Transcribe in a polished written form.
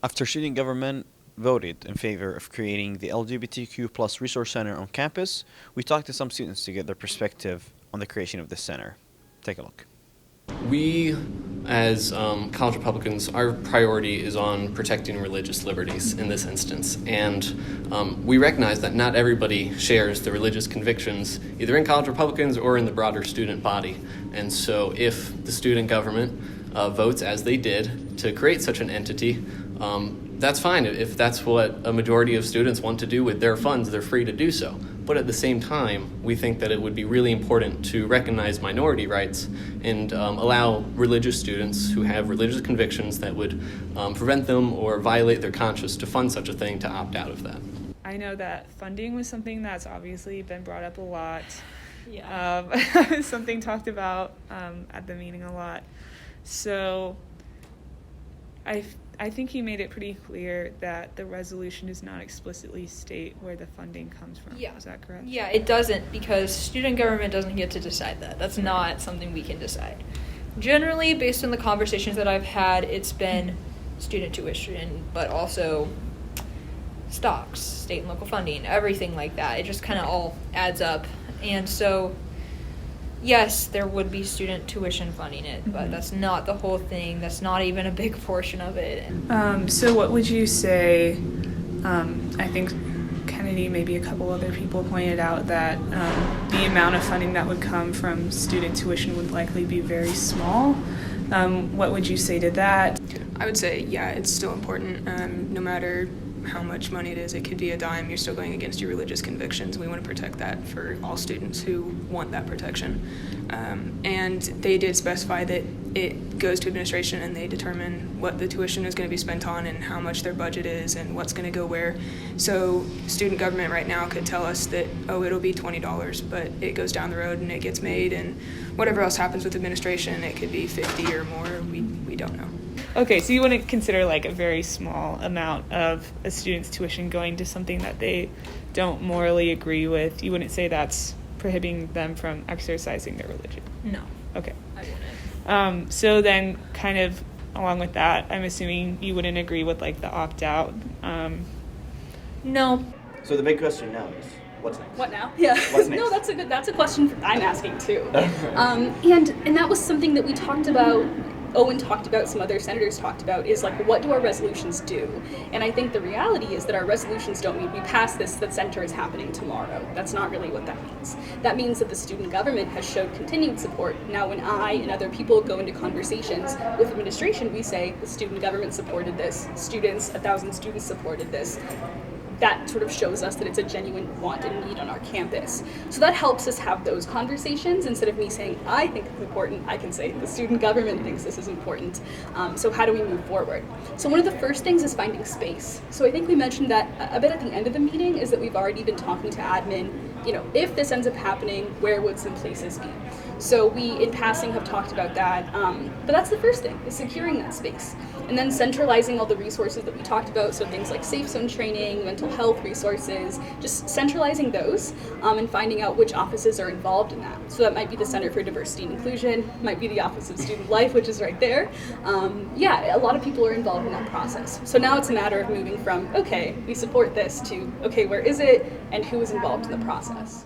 After student government voted in favor of creating the LGBTQ plus resource center on campus, we talked to some students to get their perspective on the creation of this center. Take a look. We, as college Republicans, our priority is on protecting religious liberties in this instance. And we recognize that not everybody shares the religious convictions, either in college Republicans or in the broader student body. And so if the student government votes as they did to create such an entity, that's fine. If that's what a majority of students want to do with their funds, they're free to do so. But at the same time, we think that it would be really important to recognize minority rights and allow religious students who have religious convictions that would prevent them or violate their conscience to fund such a thing to opt out of that. I know that funding was something that's obviously been brought up a lot. Yeah. Something talked about at the meeting a lot. So I think he made it pretty clear that the resolution does not explicitly state where the funding comes from. Yeah. Is that correct? Yeah, it doesn't, because student government doesn't get to decide that. That's not something we can decide. Generally, based on the conversations that I've had, it's been student tuition, but also stocks, state and local funding, everything like that. It just kind of all adds up. And so, yes, there would be student tuition funding it, but that's not the whole thing. That's not even a big portion of it. So what would you say, I think Kennedy, maybe a couple other people pointed out that the amount of funding that would come from student tuition would likely be very small. What would you say to that? I would say, yeah, it's still important. No matter how much money it is, it could be a dime, you're still going against your religious convictions. We want to protect that for all students who want that protection. And they did specify that it goes to administration and they determine what the tuition is going to be spent on and how much their budget is and what's going to go where. So student government right now could tell us that, oh, it'll be $20, but it goes down the road and it gets made, and whatever else happens with administration, it could be 50 or more. We don't know. Okay, so you wouldn't consider like a very small amount of a student's tuition going to something that they don't morally agree with. You wouldn't say that's prohibiting them from exercising their religion? No. Okay. I wouldn't. So then kind of along with that, I'm assuming you wouldn't agree with like the opt-out. No. So the big question now is, what's next? What now? Yeah. What's next? No, that's a question I'm asking too. And that was something that we talked about. Owen talked about, some other senators talked about, is like, what do our resolutions do? And I think the reality is that our resolutions don't mean we pass this, the center is happening tomorrow. That's not really what that means. That means that the student government has showed continued support. Now when I and other people go into conversations with administration, we say the student government supported this, students, 1,000 students supported this. That sort of shows us that it's a genuine want and need on our campus. So that helps us have those conversations. Instead of me saying, I think it's important, I can say, the student government thinks this is important. So how do we move forward? So one of the first things is finding space. So I think we mentioned that a bit at the end of the meeting, is that we've already been talking to admin, if this ends up happening, where would some places be? So we, in passing, have talked about that, but that's the first thing, is securing that space. And then centralizing all the resources that we talked about, so things like safe zone training, mental health resources, just centralizing those and finding out which offices are involved in that. So that might be the Center for Diversity and Inclusion, might be the Office of Student Life, which is right there. A lot of people are involved in that process. So now it's a matter of moving from, okay, we support this, to, okay, where is it, and who is involved in the process?